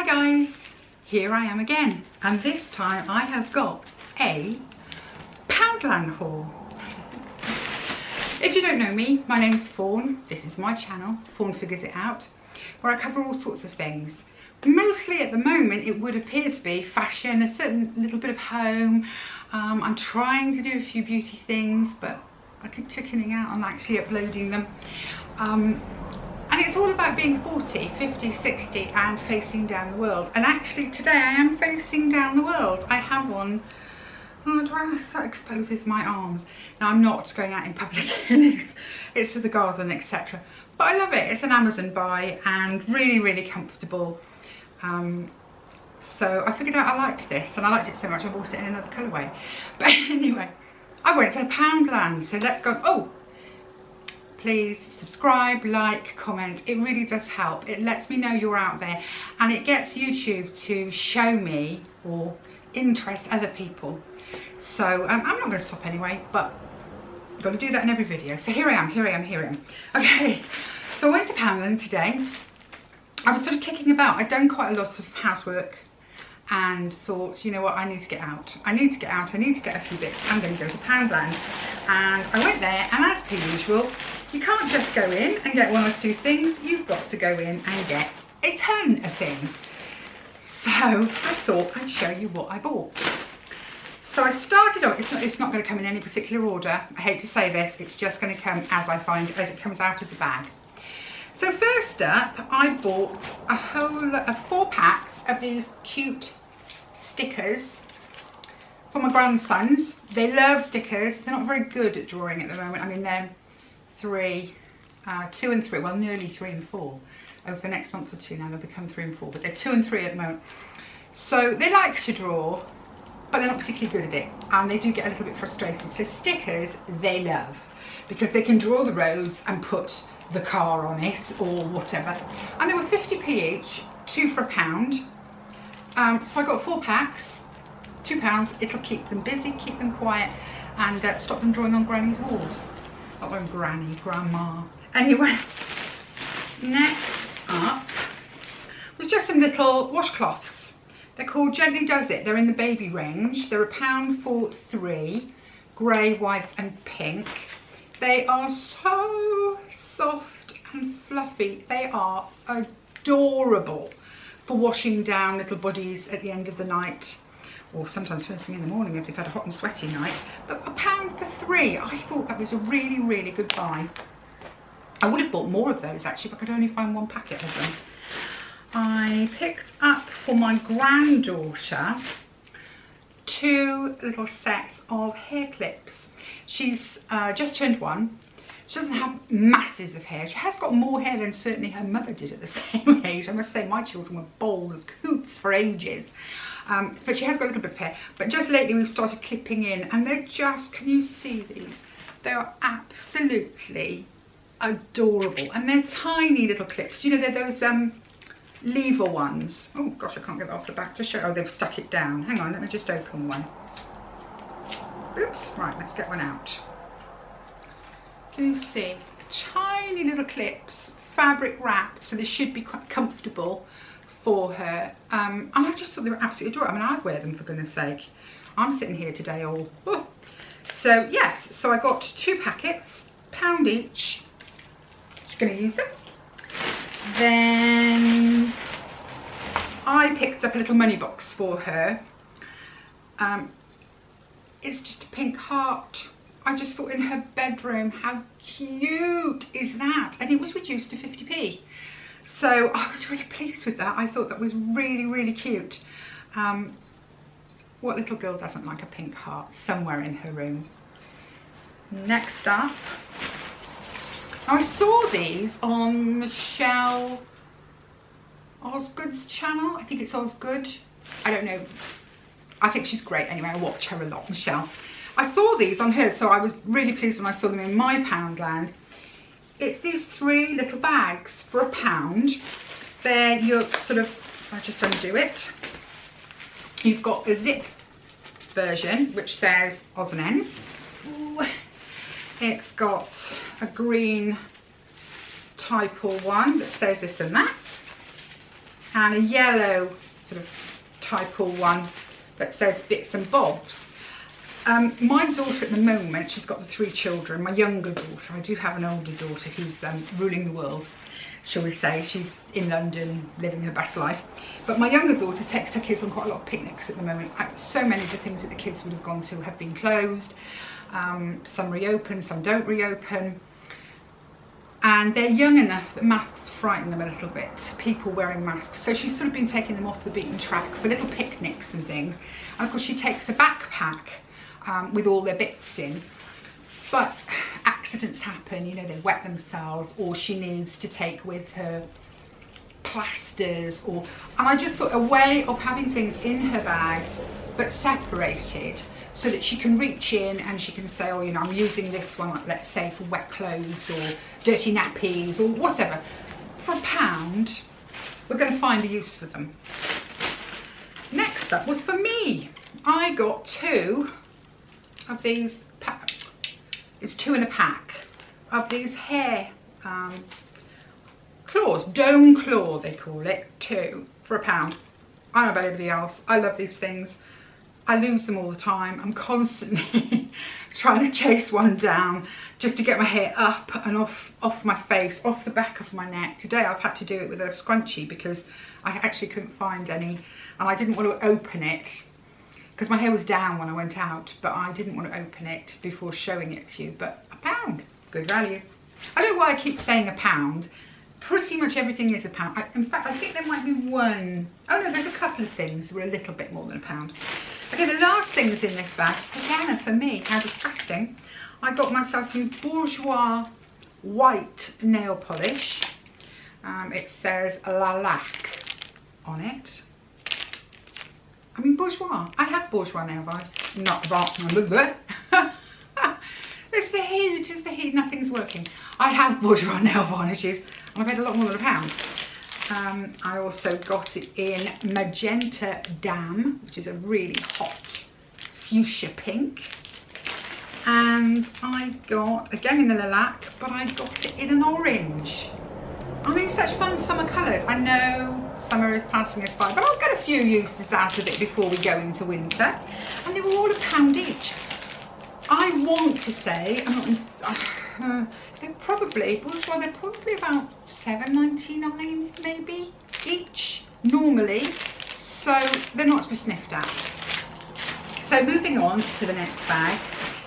guys, here I am again, and this time I have got a Poundland haul. If you don't know me, my name's Fawn. This is my channel, Fawn Figures It Out, where I cover all sorts of things. Mostly at the moment it would appear to be fashion, a certain little bit of home. I'm trying to do a few beauty things, but I keep chickening out on actually uploading them. And it's all about being 40, 50, 60 and facing down the world. And actually today I am facing down the world. I have on, that exposes my arms. Now I'm not going out in public, it's for the garden, etc. But I love it, it's an Amazon buy and really, really comfortable. So I figured out I liked this, and I liked it so much I bought it in another colourway. But anyway, I went to Poundland, so let's go. Oh, please subscribe, like, comment. It really does help. It lets me know you're out there, and it gets YouTube to show me or interest other people. So I'm not going to stop anyway, but I'm going to do that in every video. So here I am. Okay, so I went to Poundland today. I was sort of kicking about. I'd done quite a lot of housework and thought, you know what, I need to get out. I need to get a few bits. I'm going to go to Poundland. And I went there, and as per usual, you can't just go in and get one or two things. You've got to go in and get a ton of things. So I thought I'd show you what I bought. So I started off, it's not going to come in any particular order. I hate to say this, it's just going to come as it comes out of the bag. So first up, I bought a whole 4 packs of these cute stickers for my grandsons. They love stickers. They're not very good at drawing at the moment. I mean, they're 2 and 3, well, nearly 3 and 4. Over the next month or two now, they'll become 3 and 4, but they're 2 and 3 at the moment. So they like to draw, but they're not particularly good at it, and they do get a little bit frustrated. So stickers, they love, because they can draw the roads and put the car on it or whatever. And they were 50p each, 2 for £1. So I got 4 packs, £2. It'll keep them busy, keep them quiet, and stop them drawing on Granny's walls. Not on Granny, Grandma. Anyway, next up was just some little washcloths. They're called Gently Does It. They're in the baby range. They're £1 for 3, grey, white and pink. They are so soft and fluffy. They are adorable for washing down little bodies at the end of the night, or sometimes first thing in the morning if they've had a hot and sweaty night. But £1 for 3, I thought that was a really, really good buy. I would have bought more of those actually, but I could only find 1 packet of them. I picked up for my granddaughter 2 little sets of hair clips. She's just turned 1. She doesn't have masses of hair. She has got more hair than certainly her mother did at the same age. I must say my children were bald as coots for ages. But she has got a little bit of hair. But just lately we've started clipping in, and they're just, can you see these? They are absolutely adorable. And they're tiny little clips. You know, they're those lever ones. Oh gosh, I can't get that off the back to show. Oh, they've stuck it down. Hang on, let me just open one. Oops, right, let's get one out. Can you see? Tiny little clips, fabric wrapped, so they should be quite comfortable for her. And I just thought they were absolutely adorable. I mean, I'd wear them for goodness sake. I'm sitting here today all, oh. So yes, so I got 2 packets, £1 each. Just gonna use them. Then I picked up a little money box for her. It's just a pink heart. I just thought in her bedroom, how cute is that? And it was reduced to 50p. So I was really pleased with that. I thought that was really, really cute. What little girl doesn't like a pink heart somewhere in her room? Next up, I saw these on Michelle Osgood's channel. I think it's Osgood. I don't know. I think she's great anyway. I watch her a lot, Michelle. I saw these on hers, so I was really pleased when I saw them in my Poundland. It's these 3 little bags for £1. They're your sort of, I'll just undo it. You've got a zip version, which says odds and ends. Ooh. It's got a green type or one that says this and that. and a yellow sort of type-all one that says Bits and Bobs. My daughter at the moment, she's got the 3 children. My younger daughter, I do have an older daughter who's ruling the world, shall we say. She's in London living her best life. But my younger daughter takes her kids on quite a lot of picnics at the moment. So many of the things that the kids would have gone to have been closed. Some reopen, some don't reopen. And they're young enough that masks frighten them a little bit, people wearing masks. So she's sort of been taking them off the beaten track for little picnics and things. And of course she takes a backpack with all their bits in. But accidents happen, you know, they wet themselves, or she needs to take with her plasters, and I just thought a way of having things in her bag but separated, so that she can reach in and she can say, oh, you know, I'm using this one, like, let's say for wet clothes or dirty nappies or whatever. For £1, we're going to find a use for them. Next up was for me. I got 2 of these, it's 2 in a pack, of these hair claws, dome claw they call it, 2 for £1. I don't know about anybody else, I love these things. I lose them all the time. I'm constantly trying to chase one down just to get my hair up and off my face, off the back of my neck. Today I've had to do it with a scrunchie because I actually couldn't find any, and I didn't want to open it because my hair was down when I went out, but I didn't want to open it before showing it to you. But £1, good value. I don't know why I keep saying £1. Pretty much everything is £1. In fact, I think there might be one. Oh no, there's a couple of things that were a little bit more than £1. Okay, the last things in this bag, again for me, how disgusting. I got myself some Bourjois white nail polish. It says Lilac on it. I mean, Bourjois. I have Bourjois nail varnish. Not it's the heat, it is the heat, nothing's working. I have Bourjois nail varnishes and I paid a lot more than £1. I also got it in Magenta Dam, which is a really hot fuchsia pink. And I got, again in the lilac, but I got it in an orange. I mean, such fun summer colours. I know summer is passing us by, but I'll get a few uses out of it before we go into winter. And they were all £1 each. I want to say, they're probably about £7.99 maybe each normally, so they're not to be sniffed at. So moving on to the next bag,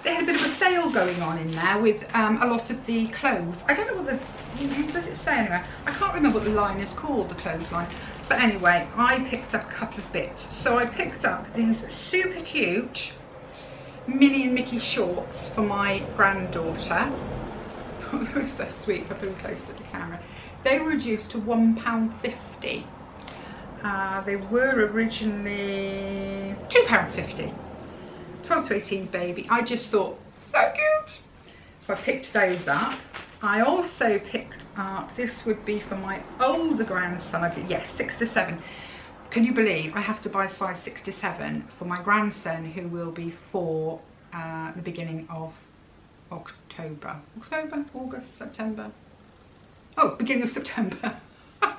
they had a bit of a sale going on in there with a lot of the clothes. I don't know what does it say anyway? I can't remember what the line is called, the clothes line. But anyway, I picked up a couple of bits. So I picked up these super cute Minnie and Mickey shorts for my granddaughter. Oh, they were so sweet if I put them close to the camera. They were reduced to £1.50. They were originally £2.50. 12 to 18 baby. I just thought, so cute. So I picked those up. I also picked up, this would be for my older grandson. Yes, 6 to 7. Can you believe I have to buy size 6 to 7 for my grandson, who will be 4 the beginning of October, August, September. Oh, beginning of September. I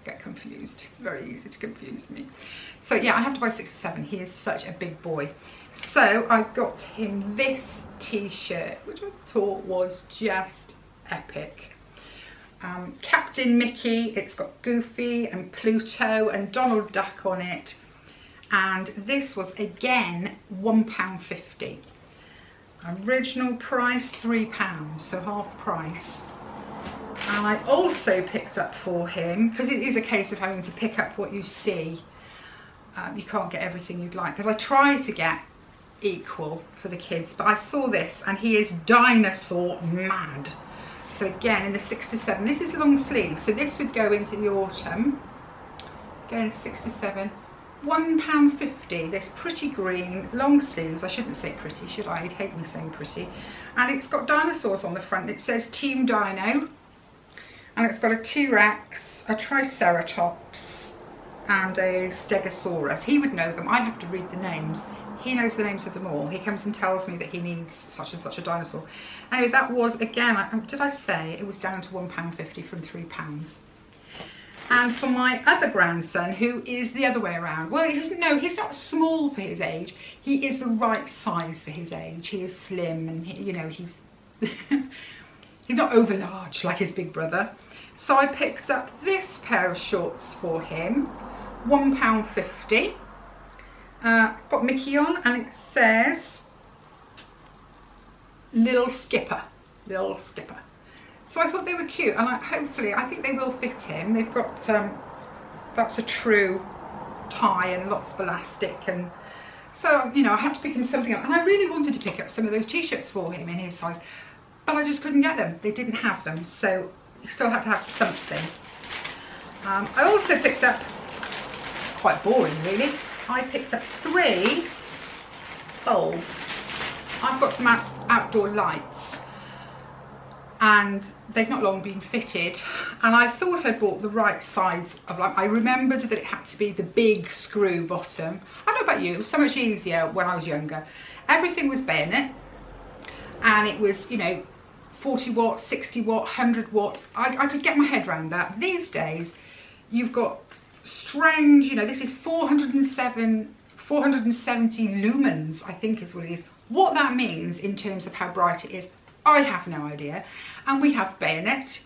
get confused. It's very easy to confuse me. So yeah, I have to buy 6 to 7. He is such a big boy. So I got him this t-shirt, which I thought was just epic. Captain Mickey, it's got Goofy and Pluto and Donald Duck on it, and this was again £1.50. Original price £3, so half price. And I also picked up for him, because it is a case of having to pick up what you see. You can't get everything you'd like, because I try to get equal for the kids, but I saw this and he is dinosaur mad. So again, in the 6 to 7, this is long sleeve, so this would go into the autumn. Again, 6 to 7, £1.50. This pretty green, long sleeves. I shouldn't say pretty, should I? You'd hate me saying pretty. And it's got dinosaurs on the front. It says Team Dino. And it's got a T-Rex, a Triceratops, and a Stegosaurus. He would know them. I have to read the names. He knows the names of them all. He comes and tells me that he needs such and such a dinosaur. Anyway, that was, again, did I say it was down to £1.50 from £3? And for my other grandson, who is the other way around, well, he's not small for his age. He is the right size for his age. He is slim, and he's he's not over large like his big brother. So I picked up this pair of shorts for him, £1.50. Got Mickey on, and it says Little Skipper. So I thought they were cute, and hopefully I think they will fit him. They've got that's a true tie and lots of elastic, and so I had to pick him something up. And I really wanted to pick up some of those t-shirts for him in his size, but I just couldn't get them. They didn't have them, so he still had to have something. I also picked up, quite boring really, I picked up 3 bulbs. I've got some outdoor lights, and they've not long been fitted, and I thought I bought the right size of light. I remembered that it had to be the big screw bottom. I don't know about you, it was so much easier when I was younger. Everything was bayonet, and it was 40 watt, 60 watt, 100 watt. I could get my head around that. These days you've got strange, this is 470 lumens, I think is what it is. What that means in terms of how bright it is, I have no idea. And we have bayonet,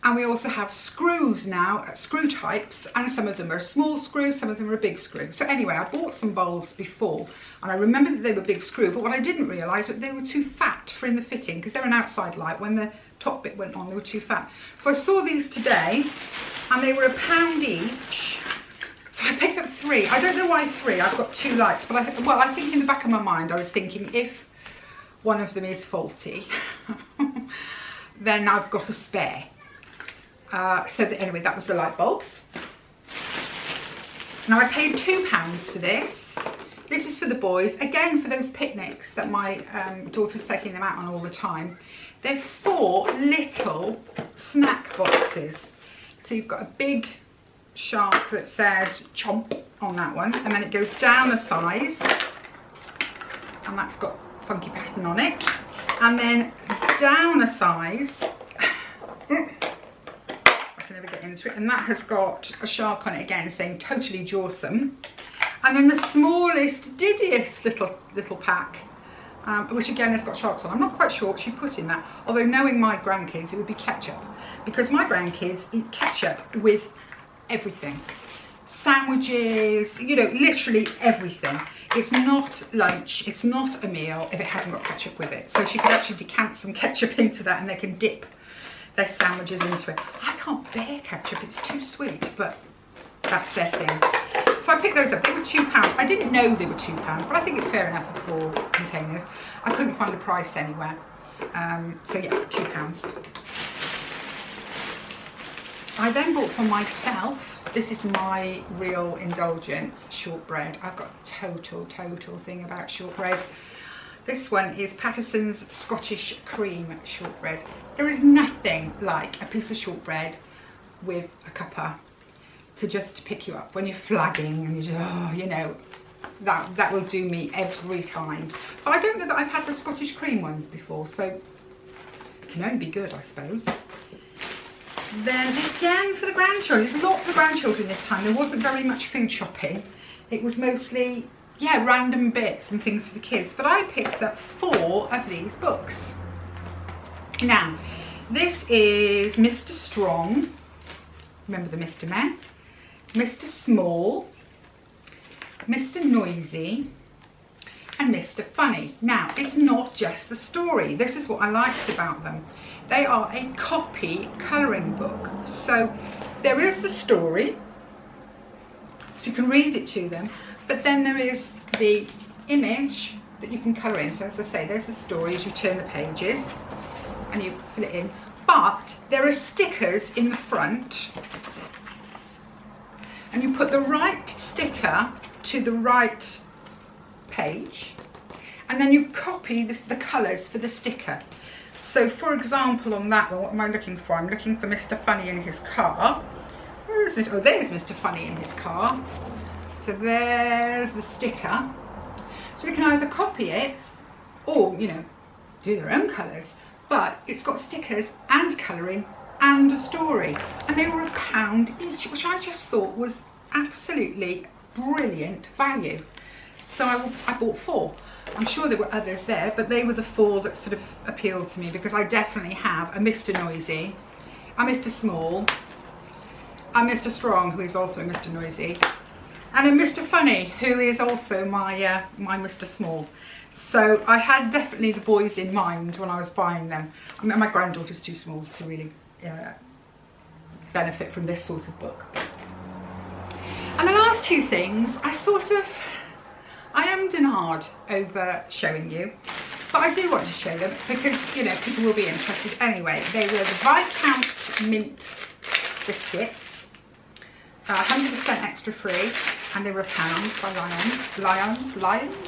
and we also have screws now, screw types, and some of them are small screws, some of them are a big screw. So anyway, I bought some bulbs before, and I remember that they were big screw, but what I didn't realise was they were too fat for in the fitting, because they're an outside light. When the top bit went on, they were too fat. So I saw these today, and they were £1 each. So I picked up 3. I don't know why 3. I've got 2 lights, but I think in the back of my mind I was thinking if one of them is faulty, then I've got a spare. Anyway, that was the light bulbs. Now I paid £2 for this. This is for the boys, again for those picnics that my daughter's taking them out on all the time. They're 4 little snack boxes. So you've got a big shark that says chomp on that one, and then it goes down a size, and that's got funky pattern on it, and then down a size, I can never get into it, and that has got a shark on it again saying totally jawsome. And then the smallest, diddiest little pack, which again has got sharks on. I'm not quite sure what she put in that, although knowing my grandkids, it would be ketchup, because my grandkids eat ketchup with everything. Sandwiches, literally everything. It's not lunch, it's not a meal if it hasn't got ketchup with it. So she could actually decant some ketchup into that, and they can dip their sandwiches into it. I can't bear ketchup, it's too sweet, but that's their thing. So I picked those up. They were £2. I didn't know they were £2, but I think it's fair enough for 4 containers. I couldn't find a price anywhere. So yeah, £2. I then bought for myself, this is my real indulgence, shortbread. I've got a total thing about shortbread. This one is Patterson's Scottish cream shortbread. There is nothing like a piece of shortbread with a cuppa to just pick you up when you're flagging, and you just, that will do me every time. But I don't know that I've had the Scottish cream ones before, so it can only be good, I suppose. Then again for the grandchildren, it's a lot for grandchildren this time. There wasn't very much food shopping. It was mostly, random bits and things for the kids. But I picked up 4 of these books. Now, this is Mr. Strong, remember the Mr. Man, Mr. Small, Mr. Noisy, and Mr. Funny. Now, it's not just the story. This is what I liked about them. They are a copy colouring book. So there is the story, so you can read it to them, but then there is the image that you can colour in. So as I say, there's the story as you turn the pages and you fill it in. But there are stickers in the front, and you put the right sticker to the right page, and then you copy the colours for the sticker. So for example, on that one, what am I looking for? I'm looking for Mr. Funny in his car. Where is Mr. Oh, there's Mr. Funny in his car. So there's the sticker. So they can either copy it or, do their own colours. But it's got stickers and colouring and a story, and they were £1 each, which I just thought was absolutely brilliant value. So I bought 4. I'm sure there were others there, but they were the 4 that sort of appealed to me, because I definitely have a Mr. Noisy, a Mr. Small, a Mr. Strong, who is also Mr. Noisy, and a Mr. Funny, who is also my my Mr. Small. So I had definitely the boys in mind when I was buying them. I mean, my granddaughter's too small to really benefit from this sort of book. And the last 2 things, I am denied over showing you, but I do want to show them because, you know, people will be interested anyway. They were the Viscount Mint biscuits, 100% extra free, and they were £1 by Lions.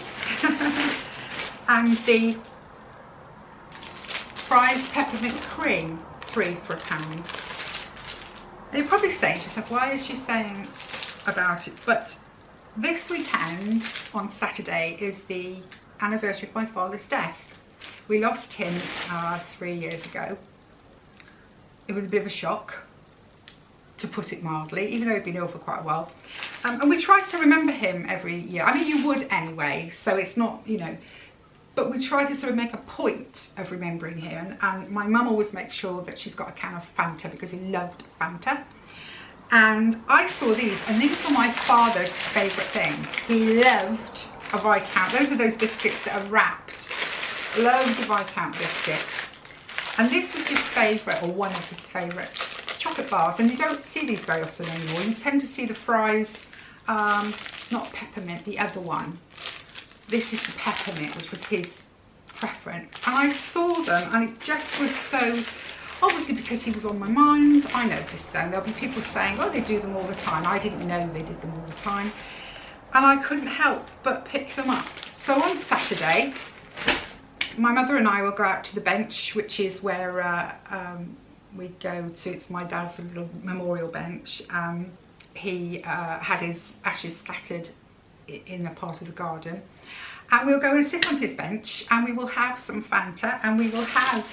And the Fry's Peppermint Cream, 3 for £1. And you're probably saying to yourself, why is she saying about it? But this weekend on Saturday is the anniversary of my father's death. We lost him 3 years ago. It was a bit of a shock, to put it mildly, even though he'd been ill for quite a while. And we try to remember him every year. I mean, you would anyway, so it's not, you know, but we try to sort of make a point of remembering him. And my mum always makes sure that she's got a can of Fanta, because he loved Fanta. And I saw these, and these were my father's favourite things. He loved a Viscount. Those are those biscuits that are wrapped. Loved a Viscount biscuit. And this was his favourite, or one of his favourite chocolate bars. And you don't see these very often anymore. You tend to see the Fry's, not peppermint, the other one. This is the peppermint, which was his preference. And I saw them, and it just was so... Obviously, because he was on my mind, I noticed them. There'll be people saying, oh, they do them all the time. I didn't know they did them all the time. And I couldn't help but pick them up. So on Saturday, my mother and I will go out to the bench, which is where we go to. It's my dad's little memorial bench. He had his ashes scattered in a part of the garden. And we'll go and sit on his bench, and we will have some Fanta, and we will have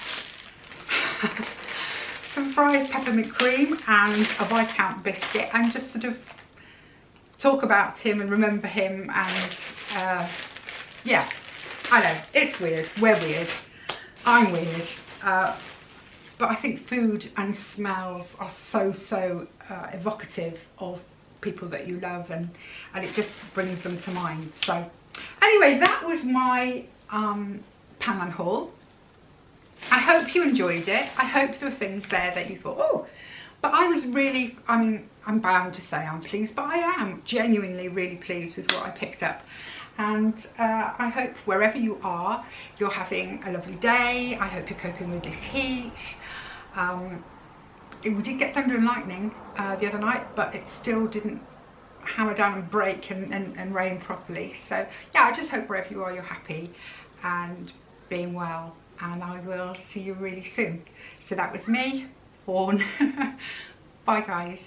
some Fry's Peppermint Cream and a Viscount biscuit, and just sort of talk about him and remember him. And yeah, I know, it's weird, we're weird, I'm weird, but I think food and smells are so evocative of people that you love, and it just brings them to mind. So anyway, that was my Poundland haul. I hope you enjoyed it. I hope there were things there that you thought, oh, but I was really, I mean, I'm bound to say I'm pleased, but I am genuinely really pleased with what I picked up. And I hope wherever you are, you're having a lovely day. I hope you're coping with this heat. We did get thunder and lightning the other night, but it still didn't hammer down and break and rain properly. So yeah, I just hope wherever you are, you're happy and being well. And I will see you really soon. So that was me, Fawn. Bye guys.